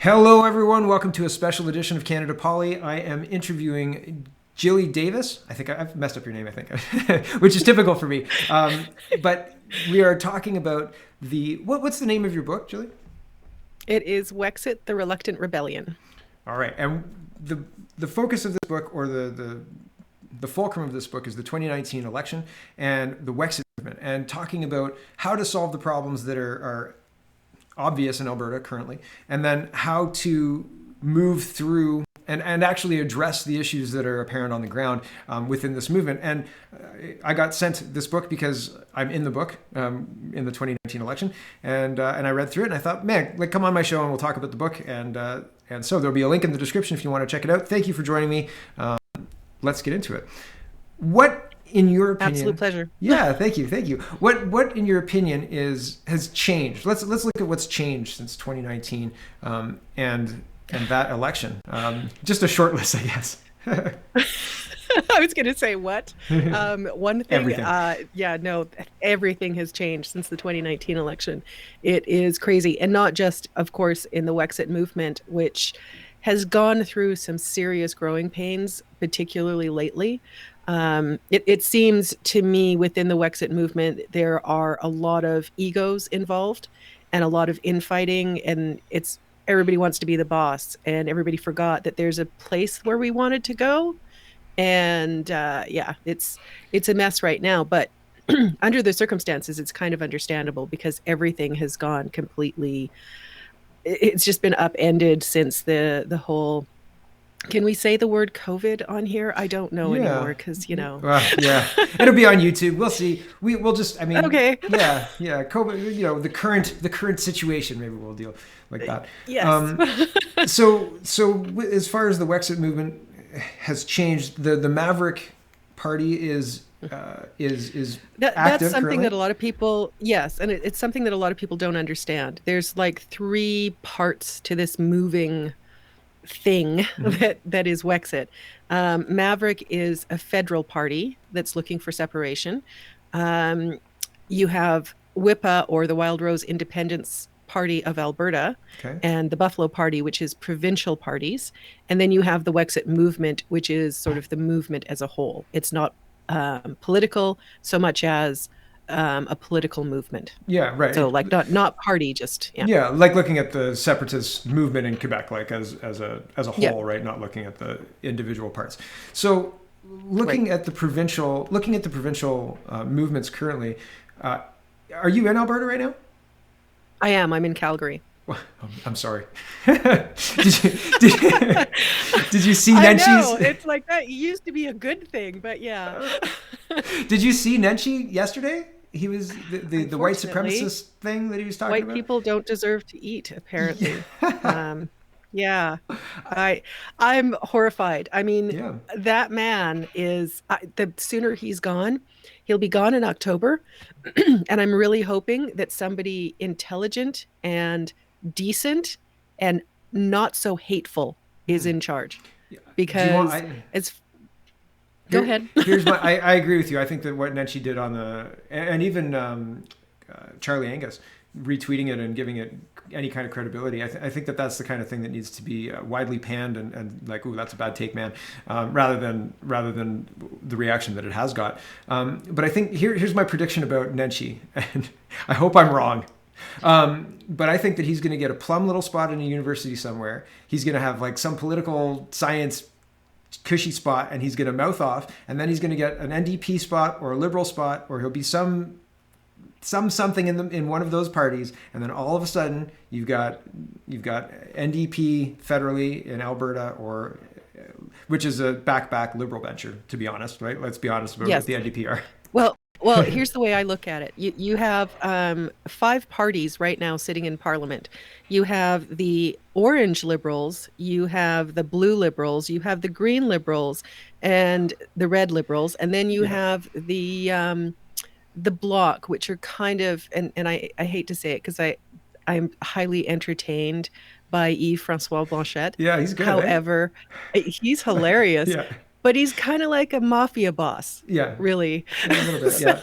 Hello, everyone. Welcome to a special edition of Canada Poly. I am interviewing Gilly Davis. I think I've messed up your name, I think, which is typical for me. But we are talking about what's the name of your book, Gilly? It is Wexit, the Reluctant Rebellion. All right. And the focus of this book, or the fulcrum of this book, is the 2019 election and the Wexit movement, and talking about how to solve the problems that are obvious in Alberta currently, and then how to move through and actually address the issues that are apparent on the ground within this movement. And I got sent this book because I'm in the book in the 2019 election, and I read through it and I thought, man, like, come on my show and we'll talk about the book. And so there'll be a link in the description if you want to check it out. Thank you for joining me. Let's get into it. What, in your opinion? Absolute pleasure. Yeah, thank you. What in your opinion has changed? Let's look at what's changed since 2019 and that election. Just a short list, I guess. I was going to say what? One thing. Everything. Everything has changed since the 2019 election. It is crazy, and not just, of course, in the Wexit movement, which has gone through some serious growing pains, particularly lately. It seems to me within the Wexit movement, there are a lot of egos involved and a lot of infighting, and everybody wants to be the boss, and everybody forgot that there's a place where we wanted to go. And it's a mess right now, but under the circumstances, it's kind of understandable because everything has gone completely, it's just been upended since the whole. Can we say the word COVID on here? I don't know anymore because, yeah, it'll be on YouTube. We'll see. We'll just, okay. Yeah. COVID, the current situation, maybe we'll deal like that. Yes. So as far as the Wexit movement has changed, the Maverick Party is active that's something currently? that a lot of people, yes, and it's something that a lot of people don't understand. There's like three parts to this moving thing that is Wexit. Maverick is a federal party that's looking for separation. You have WIPA, or the Wild Rose Independence Party of Alberta, Okay. and the Buffalo Party, which is provincial parties. And then you have the Wexit movement, which is sort of the movement as a whole. It's not political so much as a political movement. Yeah, right. So like not party, just Yeah, like looking at the separatist movement in Quebec, like as a whole, Yeah. right? Not looking at the individual parts. So, looking at the provincial movements currently, are you in Alberta right now? I am. I'm in Calgary. I'm sorry. did you see I know, Nenchi's? it's like that used to be a good thing, but yeah. Did you see Nenchi yesterday? He was the white Unfortunately, supremacist thing that he was talking white about. people don't deserve to eat, apparently. Yeah, I'm horrified. I mean, Yeah. that man is, the sooner he's gone, he'll be gone in October. And I'm really hoping that somebody intelligent and decent and not so hateful is in charge, Do you because want? it's, go ahead. Here's my. I agree with you. I think that what Nenshi did and even Charlie Angus retweeting it and giving it any kind of credibility. I think that that's the kind of thing that needs to be widely panned and like, ooh, that's a bad take, man, rather than the reaction that it has got. But I think here's my prediction about Nenshi, and I hope I'm wrong. But I think that he's going to get a plum little spot in a university somewhere. He's going to have like some political science cushy spot, and he's going to mouth off, and then he's going to get an NDP spot or a Liberal spot, or he'll be something in one of those parties, and then all of a sudden you've got NDP federally in Alberta, or which is a back Liberal venture, to be honest, right? Let's be honest about Yes. what the NDP are. Well, here's the way I look at it. You have 5 parties right now sitting in Parliament. You have the orange Liberals, you have the blue Liberals, you have the green Liberals, and the red Liberals, and then you have the Bloc, which are kind of, and I hate to say it because I'm highly entertained by Yves-François Blanchet. Yeah, he's good. However, he's hilarious. Yeah. But he's kind of like a mafia boss. Yeah. Really. A little bit, yeah.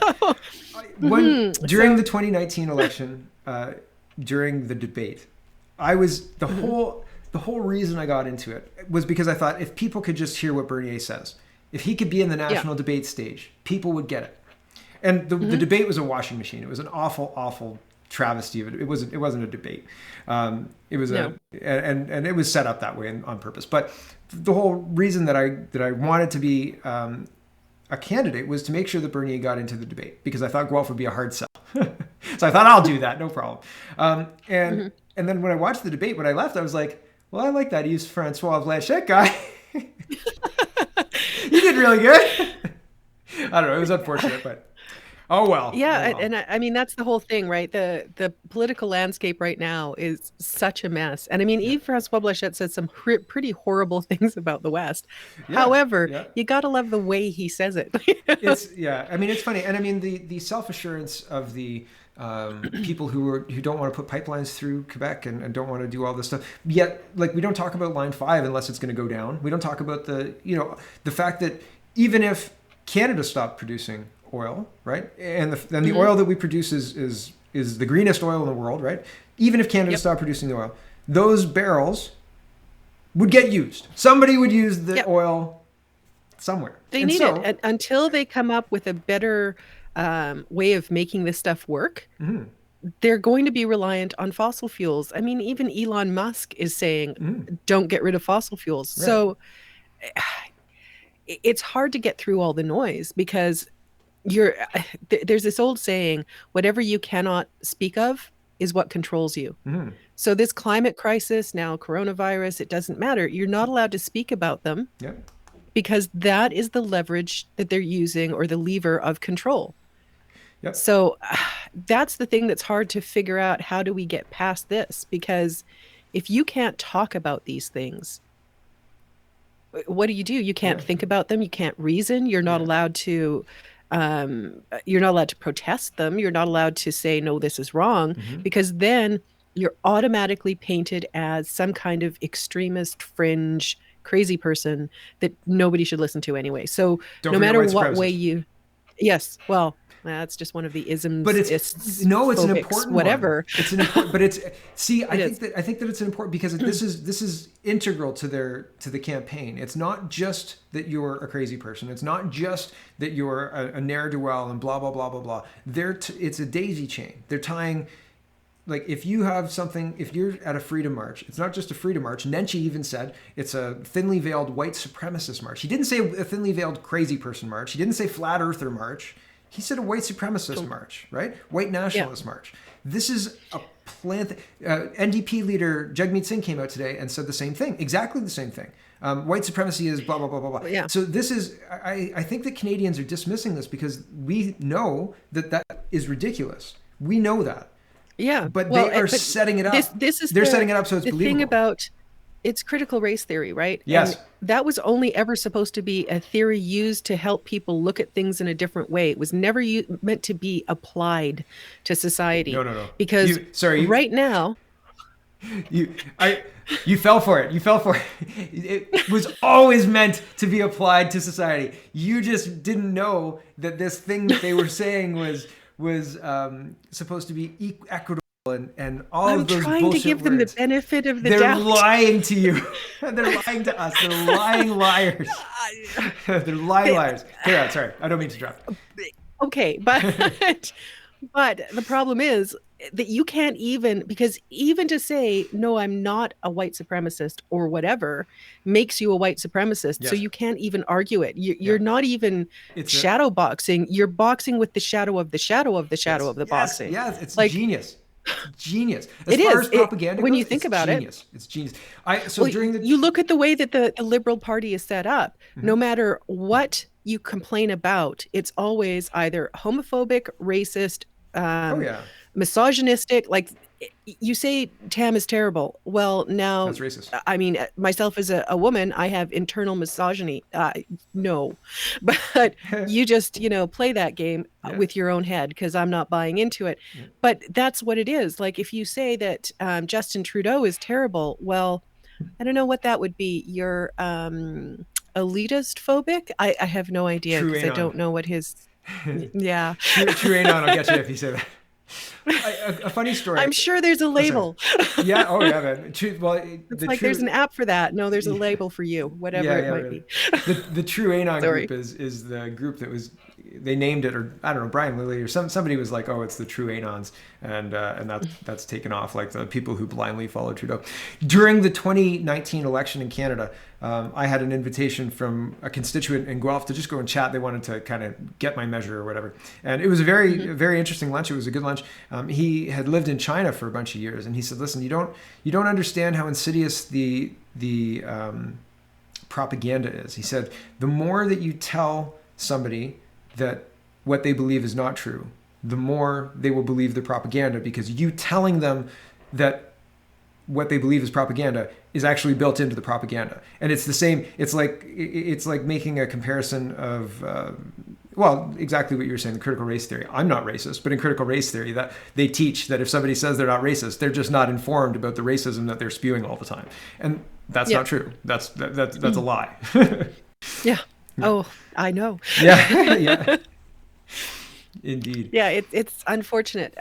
During the 2019 election, during the debate, I was the whole reason I got into it was because I thought if people could just hear what Bernier says, if he could be in the national debate stage, people would get it. And the debate was a washing machine. It was an awful, awful travesty of it. It wasn't a debate. It was and it was set up that way on purpose. But the whole reason that I wanted to be a candidate was to make sure that Bernier got into the debate, because I thought Guelph would be a hard sell. So I thought, I'll do that, no problem. And then when I watched the debate, when I left, I was like, well, I like that Yves Francois Blanchet guy. He did really good. I don't know. It was unfortunate, but oh well. Yeah, oh well. and I mean that's the whole thing, right? The political landscape right now is such a mess. And I mean, Yves Francois Blanchet said some pretty horrible things about the West. However, you got to love the way he says it. I mean, it's funny, and I mean the self-assurance of the people who don't want to put pipelines through Quebec and don't want to do all this stuff. Yet, like, we don't talk about Line 5 unless it's going to go down. We don't talk about the fact that even if Canada stopped producing oil, right, and the oil that we produce is the greenest oil in the world, right? Even if Canada stopped producing the oil, those barrels would get used. Somebody would use the oil somewhere. They need it until they come up with a better way of making this stuff work. They're going to be reliant on fossil fuels. I mean, even Elon Musk is saying, don't get rid of fossil fuels. Right. So it's hard to get through all the noise, because there's this old saying, whatever you cannot speak of is what controls you. So this climate crisis, now coronavirus, it doesn't matter. You're not allowed to speak about them because that is the leverage that they're using, or the lever of control. So that's the thing that's hard to figure out. How do we get past this? Because if you can't talk about these things, what do? You can't think about them. You can't reason. You're not allowed to protest them. You're not allowed to say, no, this is wrong, because then you're automatically painted as some kind of extremist, fringe, crazy person that nobody should listen to anyway. So no matter what way that's just one of the isms. But it's an important whatever. One. It's an important, but it's I think that it's important because this is integral to the campaign. It's not just that you're a crazy person. It's not just that you're a ne'er-do-well and blah blah blah blah blah. It's a daisy chain. They're tying. Like, if you're at a freedom march, it's not just a freedom march. Nenshi even said it's a thinly veiled white supremacist march. He didn't say a thinly veiled crazy person march. He didn't say flat earther march. He said a white supremacist march, right? White nationalist march. This is a plan. NDP leader Jagmeet Singh came out today and said the same thing, exactly the same thing. White supremacy is blah, blah, blah, blah, blah. Yeah. So this is, I think that Canadians are dismissing this because we know that is ridiculous. We know that. Yeah. But they are setting it up. They're setting it up so it's believable. The thing about it's critical race theory, right? Yes. And that was only ever supposed to be a theory used to help people look at things in a different way. It was never meant to be applied to society. No. Because right now... You fell for it. You fell for it. It was always meant to be applied to society. You just didn't know that this thing that they were saying was supposed to be equitable. And all of those bullshit I'm trying to give them the benefit of the doubt. They're lying to you. They're lying to us. They're lying liars. They're lying liars. Okay, sorry. I don't mean to interrupt. Okay, but the problem is that you can't because even to say, no, I'm not a white supremacist or whatever, makes you a white supremacist. Yes. So you can't even argue it. You're not even shadow boxing. You're boxing with the shadow of the shadow of the shadow of the boxing. Yes, it's like, genius. Genius. As propaganda when you think about it, it's genius. You look at the way that the Liberal Party is set up. No matter what you complain about, it's always either homophobic, racist, misogynistic. Like, you say Tam is terrible. Well, now that's racist. I mean, myself as a woman, I have internal misogyny. No, but you just play that game with your own head, because I'm not buying into it. But that's what it is. Like, if you say that Justin Trudeau is terrible, well, I don't know what that would be. You're elitist phobic. I have no idea, because I don't know what his. Yeah. True anon will get you if you say that. A funny story. I'm sure there's a Oh, sorry. label. Yeah. Oh, yeah, man. Well, It's the like there's an true. app for that. No, there's a label for you, whatever Yeah, it yeah, might really. be. The True Anon Sorry. group is the group that was they named it, or I don't know, Brian Lilly or somebody was like, oh, it's the True Anons, and that's taken off, like the people who blindly follow Trudeau. During the 2019 election in Canada, I had an invitation from a constituent in Guelph to just go and chat. They wanted to kind of get my measure or whatever, and it was a very interesting lunch. It was a good lunch. He had lived in China for a bunch of years, and he said, listen, you don't understand how insidious the propaganda is. He said, the more that you tell somebody that what they believe is not true, the more they will believe the propaganda, because you telling them that what they believe is propaganda is actually built into the propaganda. And it's the same. It's like making a comparison of well, exactly what you were saying, the critical race theory. I'm not racist, but in critical race theory, that they teach that if somebody says they're not racist, they're just not informed about the racism that they're spewing all the time. And that's not true. That's a lie. Yeah. Oh, I know. Yeah. Yeah. Indeed. Yeah, it's unfortunate.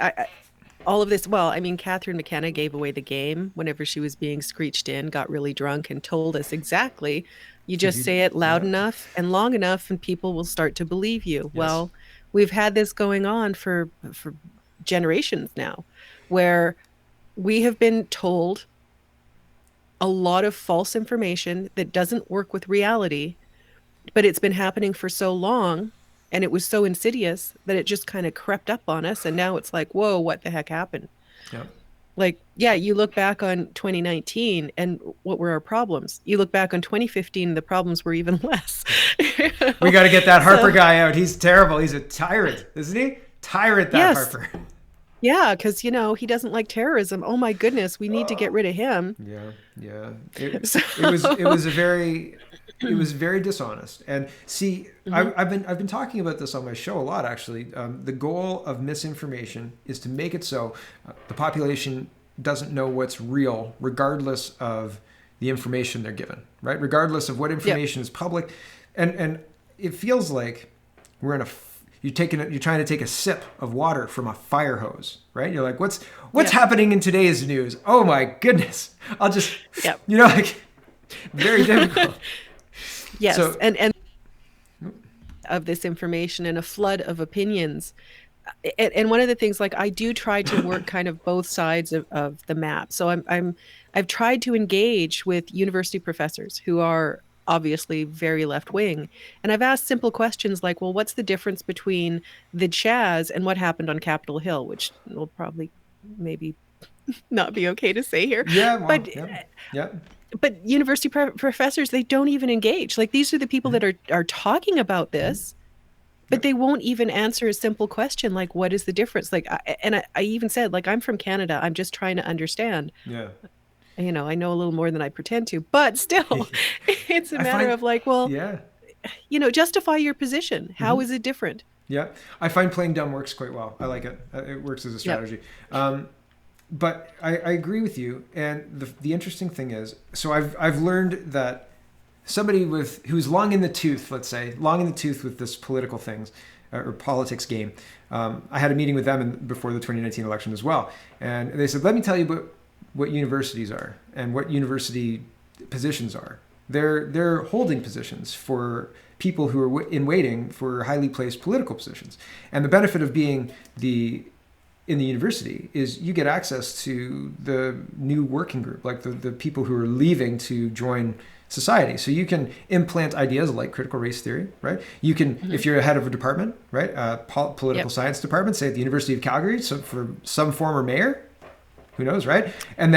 All of this, well, I mean, Catherine McKenna gave away the game whenever she was being screeched in, got really drunk, and told us exactly, you just say it loud enough and long enough, and people will start to believe you. Yes. Well, we've had this going on for generations now, where we have been told a lot of false information that doesn't work with reality, but it's been happening for so long, and it was so insidious that it just kind of crept up on us. And now it's like, whoa, what the heck happened? Yeah. Like, yeah, you look back on 2019 and what were our problems? You look back on 2015, the problems were even less. We got to get that Harper guy out. He's terrible. He's a tyrant, isn't he? Tyrant, that yes. Harper. Yeah, because, he doesn't like terrorism. Oh, my goodness, we need to get rid of him. Yeah, yeah. It was very dishonest. And see, I've been talking about this on my show a lot, actually. The goal of misinformation is to make it so the population doesn't know what's real, regardless of the information they're given, right? Regardless of what information is public. And it feels like we're in you're trying to take a sip of water from a fire hose, right? You're like, what's happening in today's news? Oh my goodness. I'll just, like, very difficult. Yes. So, and of this information and a flood of opinions. And one of the things, like, I do try to work kind of both sides of the map. So I've tried to engage with university professors who are obviously very left wing. And I've asked simple questions like, well, what's the difference between the Chaz and what happened on Capitol Hill, which will probably maybe not be okay to say here. Yeah. Well, but but university professors, they don't even engage. Like, these are the people that are talking about this, but they won't even answer a simple question like, what is the difference? Like, I even said, like, I'm from Canada. I'm just trying to understand. Yeah. I know a little more than I pretend to, but still, it's a matter of like, well, justify your position. How is it different? Yeah. I find playing dumb works quite well. I like it. It works as a strategy. Yep. But I agree with you. And the interesting thing is, so I've learned that somebody who's long in the tooth, let's say, long in the tooth with this political things or politics game, I had a meeting with them before the 2019 election as well. And they said, let me tell you what universities are and what university positions are. They're holding positions for people who are in waiting for highly placed political positions. And the benefit of being in the university is you get access to the new working group, like the people who are leaving to join society. So you can implant ideas like critical race theory, right? You can, if you're a head of a department, right? Political science department, say at the University of Calgary, so for some former mayor, who knows, right? And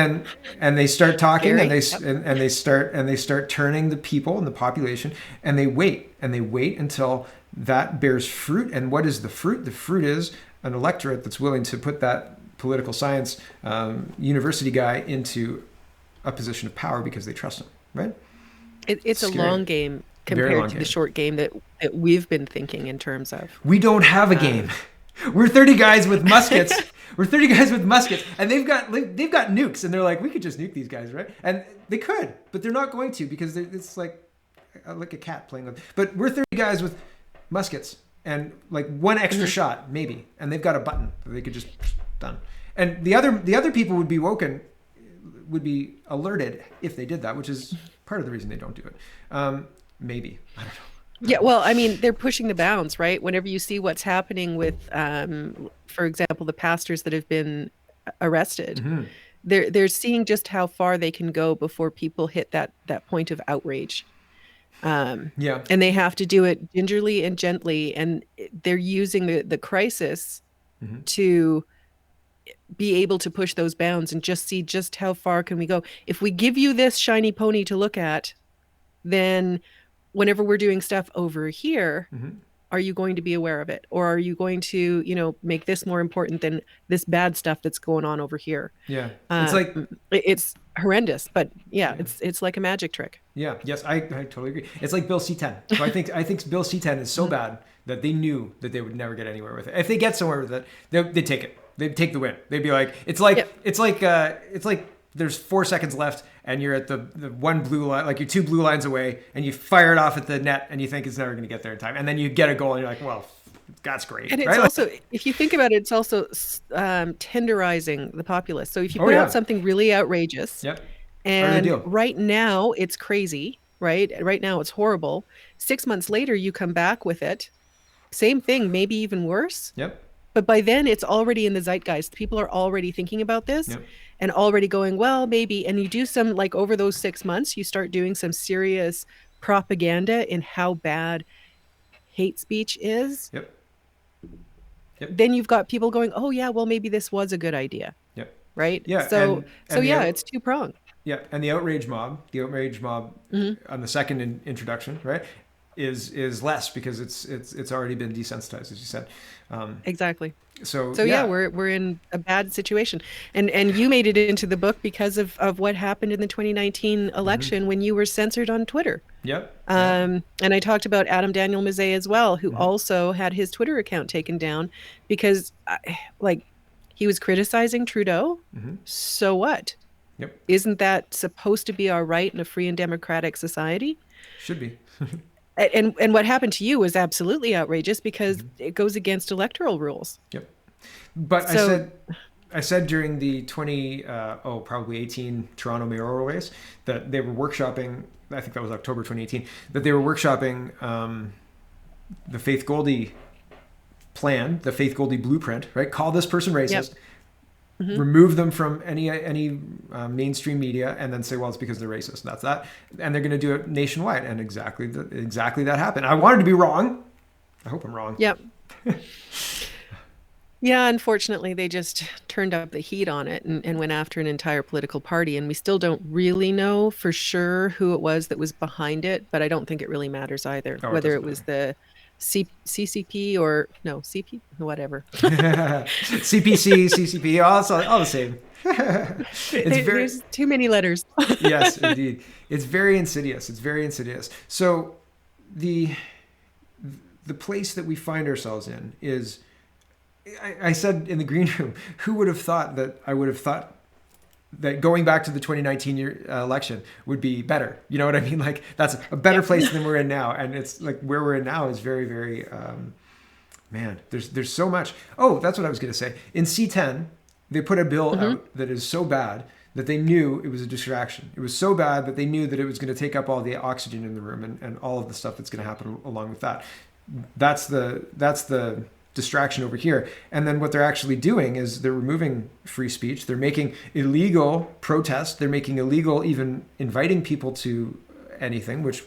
they start talking and they start turning the people and the population, and they wait until that bears fruit. And what is the fruit? The fruit is an electorate that's willing to put that political science university guy into a position of power because they trust him, right? It's a long game compared to the short game that we've been thinking in terms of. We don't have a game. We're 30 guys with muskets. We're 30 guys with muskets, and they've got nukes, and they're like, we could just nuke these guys, right? And they could, but they're not going to because it's like a cat playing with. But we're 30 guys with muskets, and like one extra shot maybe, and they've got a button that they could just done. And the other people would be alerted if they did that, which is part of the reason they don't do it. Maybe, I don't know. Yeah, well, I mean, they're pushing the bounds, right? Whenever you see what's happening with, for example, the pastors that have been arrested, they're seeing just how far they can go before people hit that point of outrage. And they have to do it gingerly and gently, and they're using the crisis to be able to push those bounds and just see just how far can we go. If we give you this shiny pony to look at, then whenever we're doing stuff over here, are you going to be aware of it? Or are you going to, make this more important than this bad stuff that's going on over here? Yeah. It's like, it's horrendous, but it's like a magic trick. Yeah. Yes. I totally agree. It's like Bill C-10. So I think Bill C-10 is so bad that they knew that they would never get anywhere with it. If they get somewhere with it, they'd take it. They'd take the win. They'd be like, it's like there's 4 seconds left and you're at the one blue line, like you're 2 blue lines away, and you fire it off at the net and you think it's never going to get there in time. And then you get a goal and you're like, well, that's great. And it's right? also, if you think about it, it's also tenderizing the populace. So if you put out something really outrageous, and right now it's crazy, right? Right now it's horrible. 6 months later, you come back with it. Same thing, maybe even worse. Yep. But by then it's already in the zeitgeist. People are already thinking about this. Yep. And already going, well, maybe, and you do some, like over those 6 months, you start doing some serious propaganda in how bad hate speech is. Yep. Then you've got people going, oh yeah, well, maybe this was a good idea. Yep. Right? Yeah. So it's two-pronged. Yeah. And the outrage mob on the second introduction, right, is less because it's already been desensitized, as you said. Exactly. So we're in a bad situation, and you made it into the book because of what happened in the 2019 election when you were censored on Twitter. Yep. And I talked about Adam Daniel Mizet as well, who also had his Twitter account taken down because, he was criticizing Trudeau. So what? Yep. Isn't that supposed to be our right in a free and democratic society? Should be. And what happened to you was absolutely outrageous because it goes against electoral rules. Yep. But I said during the 2018 Toronto mayoral race that they were workshopping, I think that was October 2018, that they were workshopping the Faith Goldie plan, the Faith Goldie blueprint, right? Call this person racist. Yep. Remove them from any mainstream media, and then say, well, it's because they're racist. That's that, and they're going to do it nationwide, and exactly that happened. I wanted to be wrong. I hope I'm wrong. Yep. Yeah, unfortunately, they just turned up the heat on it and went after an entire political party, and we still don't really know for sure who it was that was behind it, but I don't think it really matters either, whether it was the CCP or no CP, whatever. CPC, CCP, all the same. There's too many letters. Yes, indeed. It's very insidious. So the place that we find ourselves in is, I said in the green room, who would have thought that I would have thought that going back to the 2019 election would be better. You know what I mean? Like, that's a better place than we're in now. And it's like where we're in now is very, very, man, there's so much. Oh, that's what I was going to say. In C10, they put a bill out that is so bad that they knew it was a distraction. It was so bad that they knew that it was going to take up all the oxygen in the room and all of the stuff that's going to happen along with that. That's the distraction over here. And then what they're actually doing is they're removing free speech. They're making illegal protests. They're making illegal even inviting people to anything, which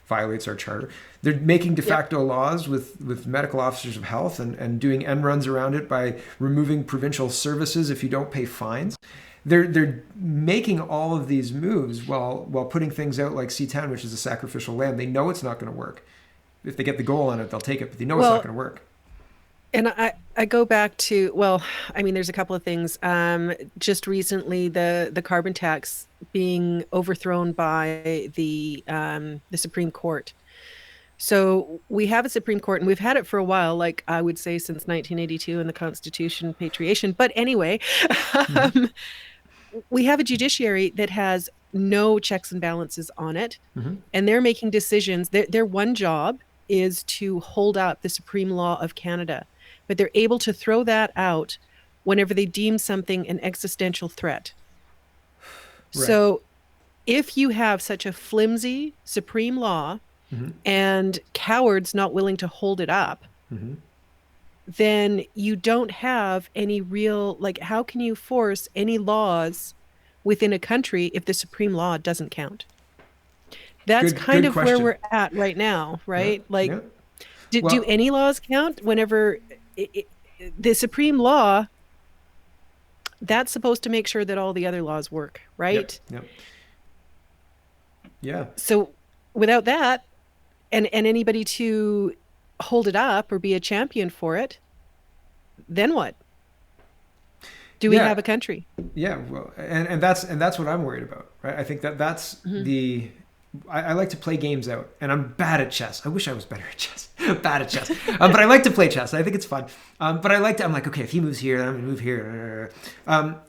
violates our charter. They're making de facto laws with medical officers of health and doing end runs around it by removing provincial services if you don't pay fines. They're making all of these moves while putting things out like C10, which is a sacrificial lamb. They know it's not going to work. If they get the goal on it, they'll take it, but they know it's not going to work. And I go back to, there's a couple of things. Just recently, the carbon tax being overthrown by the Supreme Court. So we have a Supreme Court, and we've had it for a while, like I would say since 1982 and the Constitution patriation. But anyway, we have a judiciary that has no checks and balances on it, and they're making decisions. Their one job is to hold up the supreme law of Canada, but they're able to throw that out whenever they deem something an existential threat. Right. So if you have such a flimsy supreme law and cowards not willing to hold it up, then you don't have any real, like, how can you force any laws within a country if the supreme law doesn't count? That's kind Good of where question. we're at right now, Yeah. right? Like, Yeah. do Well, any laws count whenever the supreme law, that's supposed to make sure that all the other laws work, right? Yep. Yeah. So without that, and anybody to hold it up or be a champion for it, then what? Do we have a country? Yeah. Well, and that's what I'm worried about, right? I think that's the. I like to play games out, and I'm bad at chess. I wish I was better at chess. Bad at chess, but I like to play chess. I think it's fun. But I'm like, okay, if he moves here, then I'm gonna move here.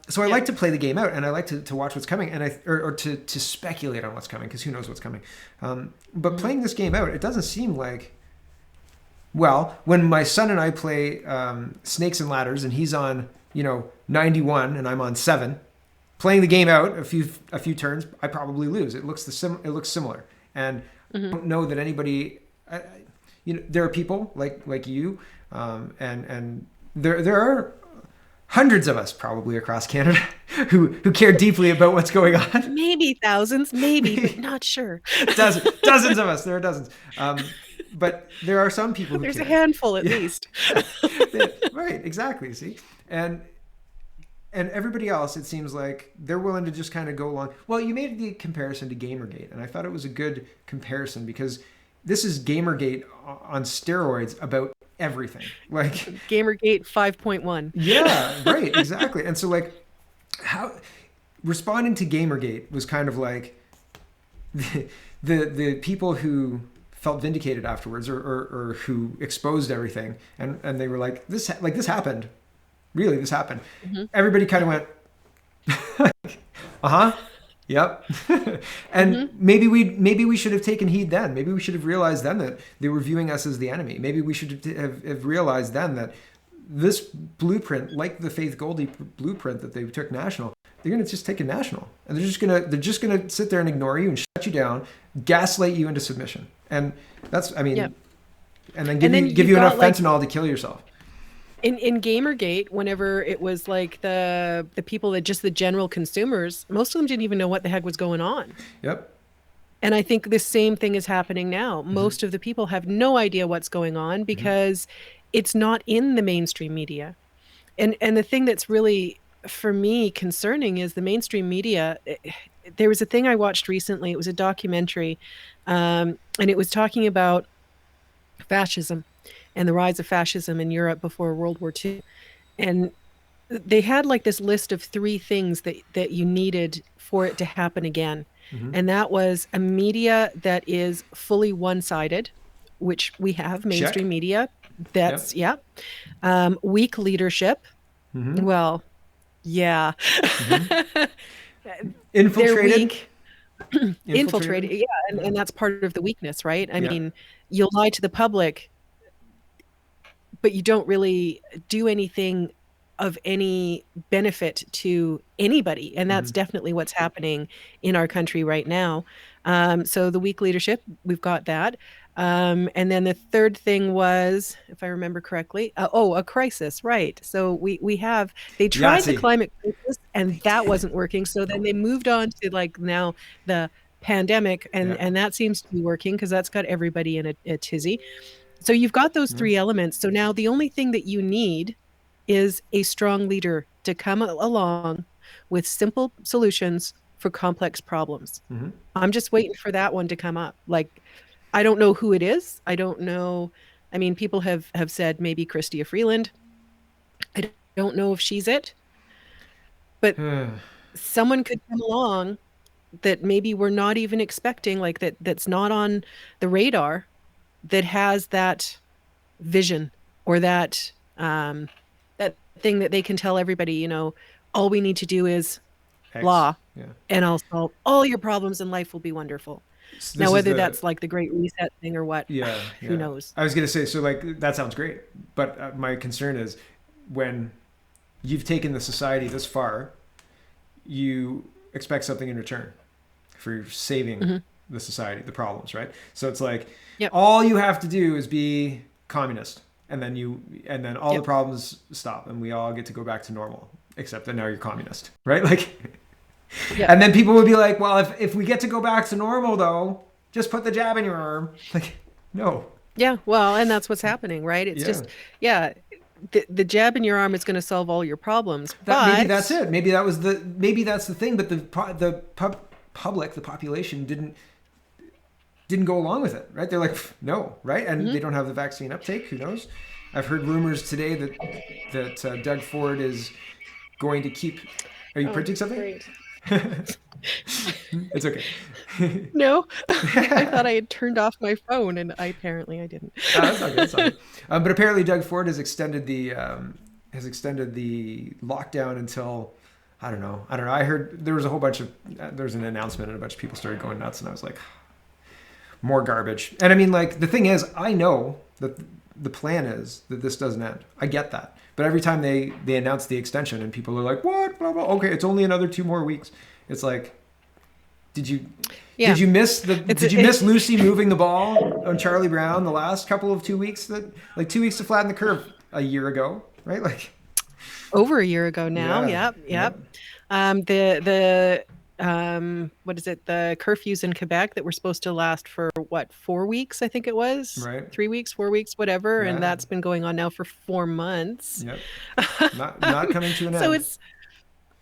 So I like to play the game out, and I like to watch what's coming, and or to speculate on what's coming, because who knows what's coming. But playing this game out, it doesn't seem like. Well, when my son and I play Snakes and Ladders, and he's on 91 and I'm on 7. Playing the game out a few turns, I probably lose. It looks similar, and I don't know that anybody. There are people like you, and there are hundreds of us probably across Canada who care deeply about what's going on. Maybe thousands, maybe, but not sure. Dozens of us. There are dozens. But there are some people who There's care. a handful at least. Right, exactly. See, and everybody else, it seems like they're willing to just kind of go along. Well, you made the comparison to Gamergate, and I thought it was a good comparison, because this is Gamergate on steroids about everything. Like Gamergate 5.1. Yeah, right, exactly. And so, like, how responding to Gamergate was kind of like the people who felt vindicated afterwards, or who exposed everything, and they were like, this happened. Really, this happened. Everybody kind of went, yep. And maybe we should have taken heed then. Maybe we should have realized then that they were viewing us as the enemy. Maybe we should have realized then that this blueprint, like the Faith Goldie blueprint that they took national, they're going to just take it national, and they're just gonna sit there and ignore you and shut you down, gaslight you into submission. And that's, and then give you enough fentanyl to kill yourself. In Gamergate, whenever it was like the people that just the general consumers, most of them didn't even know what the heck was going on. Yep. And I think the same thing is happening now. Most of the people have no idea what's going on because it's not in the mainstream media. And the thing that's really, for me, concerning is the mainstream media. There was a thing I watched recently. It was a documentary, and it was talking about fascism and the rise of fascism in Europe before World War II. And they had like this list of 3 things that you needed for it to happen again. And that was a media that is fully one-sided, which we have, mainstream media. That's, weak leadership. Well, yeah. Infiltrated. They're weak. Infiltrated. Yeah. And that's part of the weakness, right? I mean, you'll lie to the public, but you don't really do anything of any benefit to anybody. And that's definitely what's happening in our country right now. So the weak leadership, we've got that. And then the third thing was, if I remember correctly, a crisis, right? So they tried the climate crisis and that wasn't working. So then they moved on to like now the pandemic, and that seems to be working because that's got everybody in a tizzy. So you've got those 3 elements. So now the only thing that you need is a strong leader to come along with simple solutions for complex problems. I'm just waiting for that one to come up. Like, I don't know who it is. I don't know. I mean, people have said maybe Chrystia Freeland. I don't know if she's it. But someone could come along that maybe we're not even expecting, like that's not on the radar, that has that vision or that that thing that they can tell everybody, all we need to do is blah, and I'll solve all your problems and life will be wonderful. So Now, this is whether the that's like the Great Reset thing or what, yeah, who yeah. knows? I was gonna say, so like that sounds great, but my concern is when you've taken the society this far, you expect something in return for saving Hmm. the society, the problems, right? So it's like Yep. all you have to do is be communist, and then all the Yep. problems stop, and we all get to go back to normal, except that now you're communist, right? Like, Yep. and then people would be like, well, if we get to go back to normal though, just put the jab in your arm. Like, no, Yeah. Well, and that's what's happening, right? It's yeah. just, yeah, the jab in your arm is going to solve all your problems, That maybe that's but it. Maybe that's the thing. But public, the population didn't go along with it, right? They're like, no, right? And mhm. they don't have the vaccine uptake. Who knows? I've heard rumors today that Doug Ford is going to keep. Are you Oh, printing something? great. It's okay. No, I thought I had turned off my phone, and apparently I didn't. That's not good. That's not good. But apparently, Doug Ford has extended the lockdown until I don't know. I don't know. I heard there was a whole bunch of there was an announcement and a bunch of people started going nuts, and I was like, more garbage. And I mean, like the thing is, I know that the plan is that this doesn't end. I get that. But every time they announce the extension and people are like, what? Blah, blah. Okay, it's only another 2 more weeks. It's like, did you Yeah, did you miss it's did you miss Lucy moving the ball on Charlie Brown the last couple of 2 weeks that like 2 weeks to flatten the curve a year ago, right? Like over a year ago now. yeah, Yep, yeah, yep. The what is it? The curfews in Quebec that were supposed to last for what, 4 weeks? I think it was right, 3 weeks, 4 weeks, whatever, and yeah, that's been going on now for 4 months. yep. Not coming to an So end. it's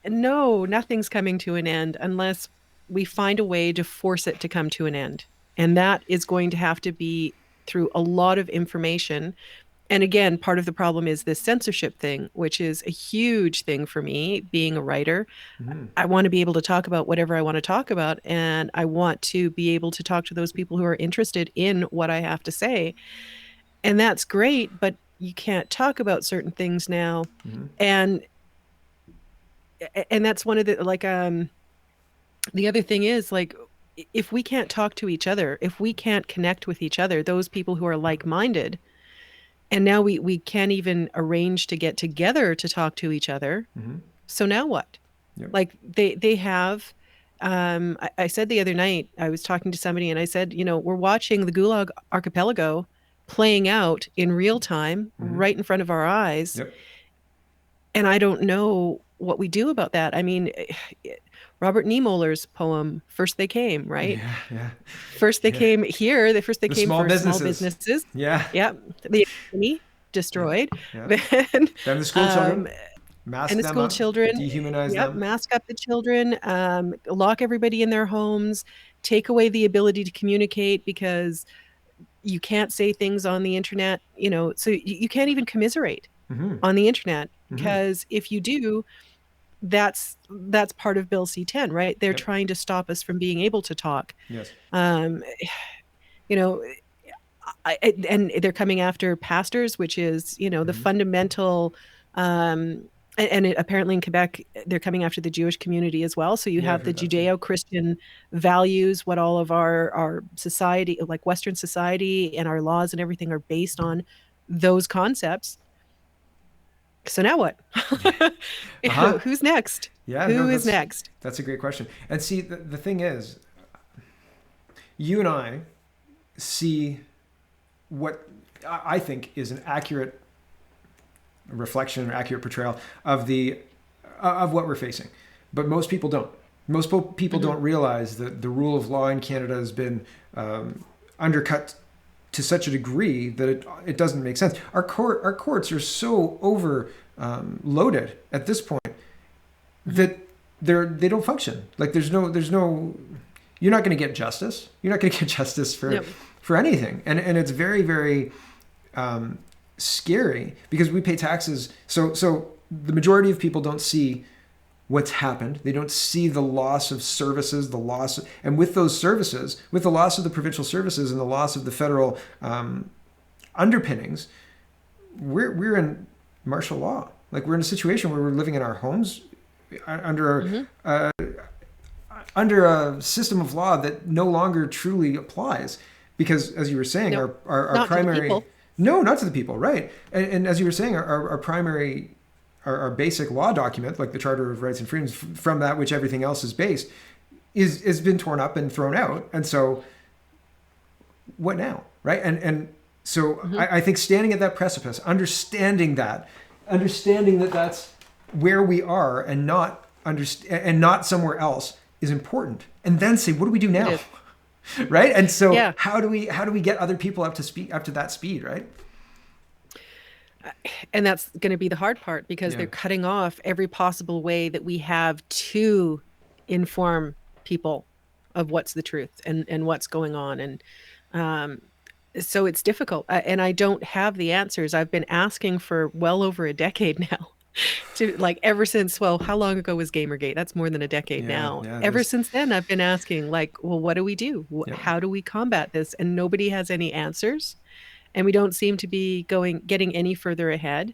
no, nothing's coming to an end unless we find a way to force it to come to an end, and that is going to have to be through a lot of information. And again, part of the problem is this censorship thing, which is a huge thing for me being a writer. Hmm. I want to be able to talk about whatever I want to talk about, and I want to be able to talk to those people who are interested in what I have to say. And that's great, but you can't talk about certain things now. Hmm. And that's one of the like the other thing is like if we can't talk to each other, if we can't connect with each other, those people who are like-minded, and now we can't even arrange to get together to talk to each other. Hmm. So now what? Yep. Like they have I said the other night, I was talking to somebody and I said, we're watching the Gulag Archipelago playing out in real time Hmm. right in front of our eyes. Yep. And I don't know what we do about that. I mean, Robert Niemöller's poem, First They Came, right? Yeah. Yeah. First they Yeah. came here, first they The came small for small businesses. businesses. Yeah. Yep. The economy Yeah. destroyed. Yeah. Then Then the school um, children, mask and the them school up, children, dehumanize yep, them. mask up the children, lock everybody in their homes, take away the ability to communicate because you can't say things on the internet, so you can't even commiserate Hmm. on the internet Hmm. because if you do, that's part of Bill C-10, right? They're Yep. trying to stop us from being able to talk. Yes. Um, you know, and they're coming after pastors, which is, the Hmm. fundamental, and apparently in Quebec, they're coming after the Jewish community as well. So you Yeah, I've have the heard that too. Judeo-Christian values, what all of our society, like Western society and our laws and everything are based on those concepts. So now what? Uh huh. Who's next? Yeah. No, Who is next? that's a great question. And see, the thing is, you and I see what I think is an accurate reflection or accurate portrayal of the of what we're facing, but most people don't. Most people Hmm. don't realize that the rule of law in Canada has been undercut to such a degree that it doesn't make sense. Our courts are so over loaded at this point Hmm. that they don't function. Like there's no you're not going to get justice. You're not going to get justice Yep. for anything, and it's very very scary because we pay taxes. So the majority of people don't see what's happened. They don't see the loss of services, and with those services, with the loss of the provincial services and the loss of the federal underpinnings, we're in martial law. Like we're in a situation where we're living in our homes under Hmm. under a system of law that no longer truly applies. Because as you were saying, No, our not to the primary, people. no, not to the people, right? And as you were saying, our primary, our basic law document, like the Charter of Rights and Freedoms, from that which everything else is based, is been torn up and thrown out. And so, what now, right? And so I think standing at that precipice, understanding that that's where we are and not somewhere else is important. And then say, what do we do now? Right? And so Yeah. how do we get other people up to that speed, right? And that's going to be the hard part, because they're cutting off every possible way that we have to inform people of what's the truth and what's going on. And so it's difficult. And I don't have the answers. I've been asking for well over a decade now. To like ever since, well, how long ago was Gamergate? That's more than a decade now. Ever since then, I've been asking, like, well, what do we do? How do we combat this? And nobody has any answers, and we don't seem to be getting any further ahead.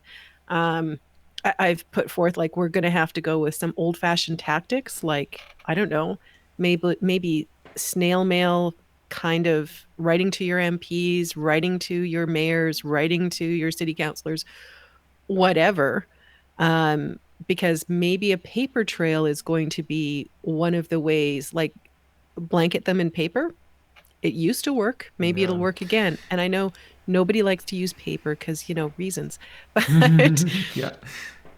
I've put forth, like, we're going to have to go with some old-fashioned tactics, like, I don't know, maybe snail mail, kind of writing to your MPs, writing to your mayors, writing to your city councilors, whatever. Because maybe a paper trail is going to be one of the ways, like blanket them in paper. It used to work. Maybe it'll work again. And I know nobody likes to use paper because, reasons. But,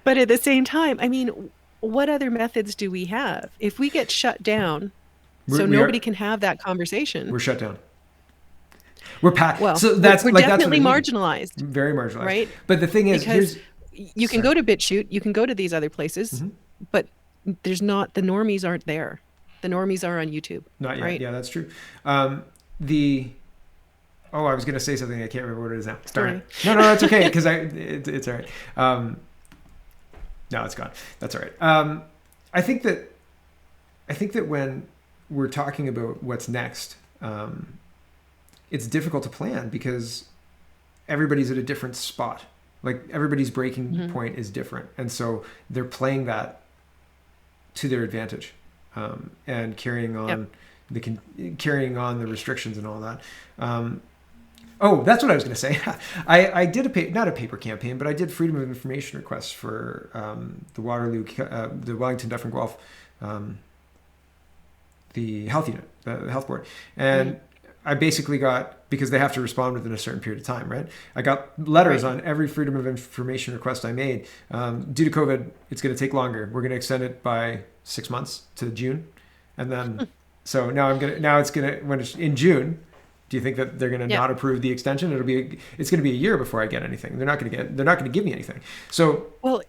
but at the same time, I mean, what other methods do we have? If we get shut down, nobody can have that conversation. We're shut down. We're packed. Well, so that's we're like definitely that's marginalized. Very marginalized. Right? But the thing is, because you can go to BitChute, you can go to these other places, but there's not, the normies aren't there. The normies are on YouTube. Not yet. Right? Yeah, that's true. I was going to say something. I can't remember what it is now. Darn it. No, that's okay. Because it's all right. No, it's gone. That's all right. I think that when we're talking about what's next, it's difficult to plan because everybody's at a different spot. Like everybody's breaking point is different. And so they're playing that to their advantage, and carrying on the restrictions and all that. That's what I was going to say. I did not a paper campaign, but I did freedom of information requests for the Wellington Deaf and Guelph, the health unit, the health board. And I basically got, because they have to respond within a certain period of time, right? I got letters on every freedom of information request I made. Due to COVID, it's going to take longer. We're going to extend it by 6 months to June. And then, so now when it's in June, do you think that they're going to not approve the extension? It's going to be a year before I get anything. They're not going to give me anything. So, well,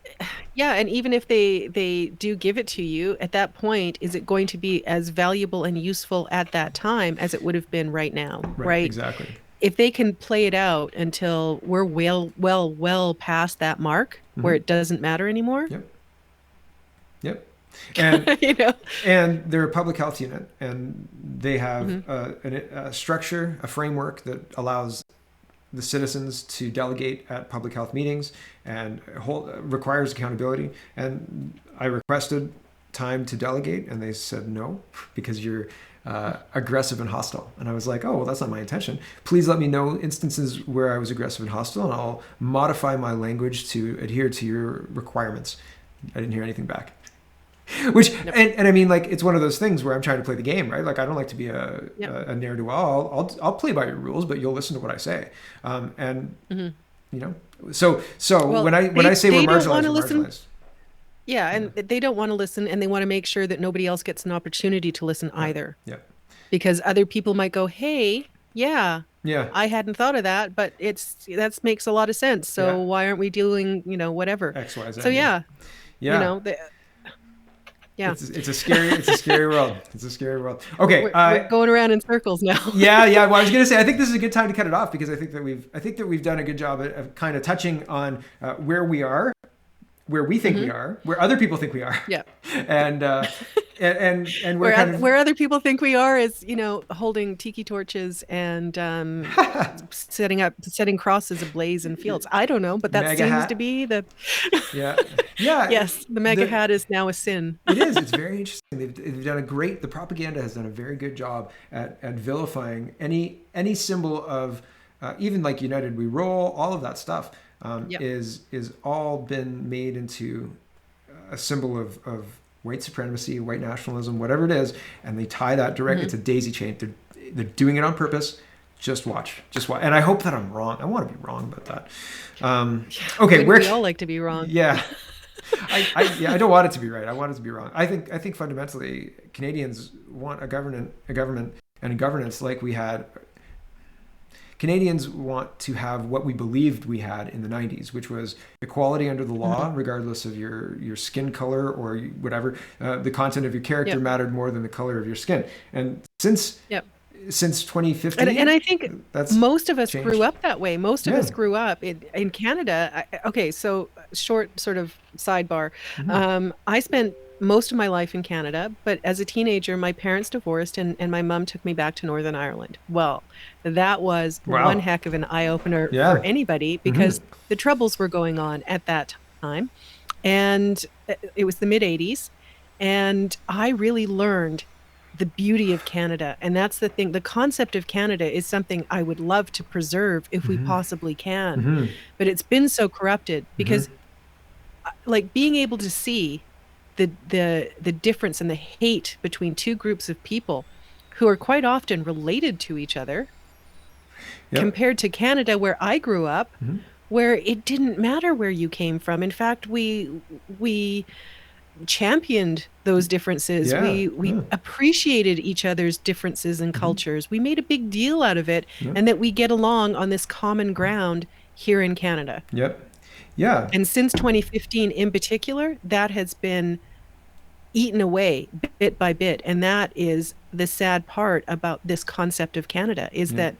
yeah. And even if they do give it to you at that point, is it going to be as valuable and useful at that time as it would have been right now? Right. Exactly. If they can play it out until we're well past that mark where it doesn't matter anymore. Yep. And and they're a public health unit, and they have a structure, a framework that allows the citizens to delegate at public health meetings and requires accountability. And I requested time to delegate, and they said no because you're aggressive and hostile. And I was like, oh, well, that's not my intention. Please let me know instances where I was aggressive and hostile, and I'll modify my language to adhere to your requirements. I didn't hear anything back. Which and I mean, like, it's one of those things where I'm trying to play the game, right? Like, I don't like to be a ne'er-do-well. I'll play by your rules, but you'll listen to what I say. So when I say we're marginalized, we're marginalized. Yeah, and they don't want to listen, and they want to make sure that nobody else gets an opportunity to listen either. Yeah. Because other people might go, hey, I hadn't thought of that, but that makes a lot of sense. So why aren't we doing, whatever? X, Y, Z. So yeah. It's a scary world. It's a scary world. Okay, we're going around in circles now. Yeah. Well, I was going to say, I think this is a good time to cut it off because I think that we've done a good job of kind of touching on where we are, where we think we are, where other people think we are. Yeah. And and we're kind of where other people think we are is, holding tiki torches and setting crosses ablaze in fields. I don't know, but that mega seems hat. to be the Yeah. yes, the mega hat is now a sin. It is. It's very interesting. They've done the propaganda has done a very good job at vilifying any symbol of even like United We Roll, all of that stuff is all been made into a symbol of white supremacy, white nationalism, whatever it is, and they tie that directly to daisy chain. They're doing it on purpose. Just watch. And I hope that I'm wrong. I want to be wrong about that. Okay, we all like to be wrong. Yeah. I don't want it to be right. I want it to be wrong. I think fundamentally Canadians want a government and a governance like we had. Canadians want to have what we believed we had in the 90s, which was equality under the law, regardless of your skin color or whatever. The content of your character mattered more than the color of your skin. And since 2015, and I think most of us changed. grew up that way. Most of us grew up in Canada. Okay, so short sort of sidebar. I spent most of my life in Canada, but as a teenager, my parents divorced and my mom took me back to Northern Ireland. Well, that was one heck of an eye-opener for anybody because the Troubles were going on at that time. And it was the mid-'80s. And I really learned the beauty of Canada. And that's the thing. The concept of Canada is something I would love to preserve if we possibly can. But it's been so corrupted because like being able to see the difference and the hate between two groups of people who are quite often related to each other compared to Canada where I grew up, where it didn't matter where you came from. In fact, we championed those differences. We appreciated each other's differences and cultures. We made a big deal out of it and that we get along on this common ground here in Canada. Yeah. And since 2015 in particular, that has been eaten away bit by bit. And that is the sad part about this concept of Canada is that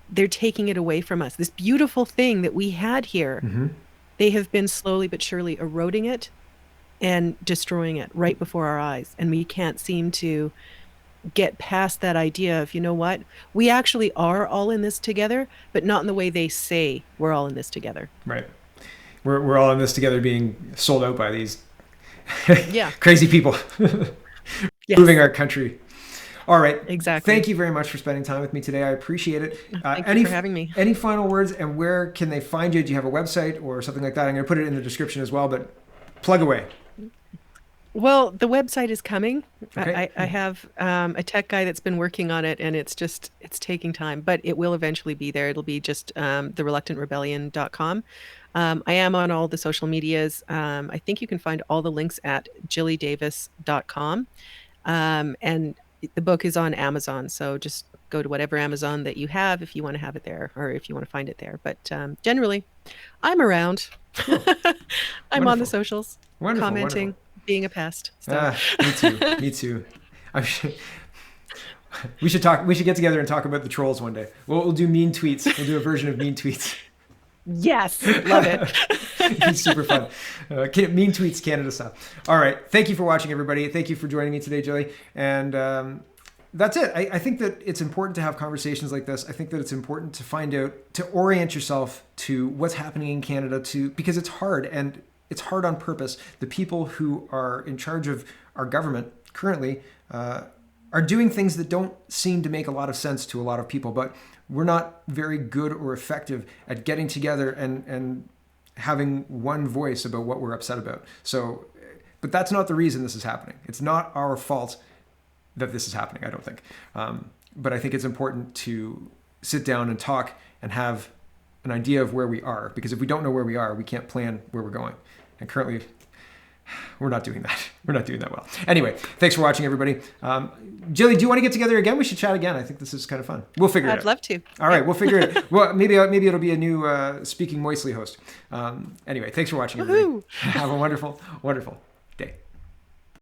they're taking it away from us. This beautiful thing that we had here, they have been slowly but surely eroding it and destroying it right before our eyes. And we can't seem to get past that idea of, you know what, we actually are all in this together, but not in the way they say we're all in this together. Right. We're all in this together being sold out by these crazy people moving our country. All right. Exactly. Thank you very much for spending time with me today. I appreciate it. Thank you for having me. Any final words and where can they find you? Do you have a website or something like that? I'm going to put it in the description as well, but plug away. Well, the website is coming. Okay. I have a tech guy that's been working on it and it's taking time, but it will eventually be there. It'll be just thereluctantrebellion.com. I am on all the social medias. I think you can find all the links at gillydavis.com. And the book is on Amazon. So just go to whatever Amazon that you have if you want to have it there or if you want to find it there. But generally, I'm around. Cool. I'm on the socials, commenting, wonderful. Being a pest. So. Me too. We should talk. We should get together and talk about the trolls one day. We'll do mean tweets. We'll do a version of mean tweets. Yes, love it. It's super fun. Mean tweets, Canada style. All right. Thank you for watching, everybody. Thank you for joining me today, Gilly. And that's it. I think that it's important to have conversations like this. I think that it's important to find out, to orient yourself to what's happening in Canada because it's hard and it's hard on purpose. The people who are in charge of our government currently are doing things that don't seem to make a lot of sense to a lot of people, but we're not very good or effective at getting together and having one voice about what we're upset about. So, but that's not the reason this is happening. It's not our fault that this is happening, I don't think. But I think it's important to sit down and talk and have an idea of where we are, because if we don't know where we are, we can't plan where we're going. And currently, we're not doing that. We're not doing that well. Anyway, thanks for watching, everybody. Gilly, do you want to get together again? We should chat again. I think this is kind of fun. We'll figure it out. I'd love to. All right, we'll figure it. Well, maybe it'll be a new Speaking Moistly host. Anyway, thanks for watching, everybody. Have a wonderful, wonderful day.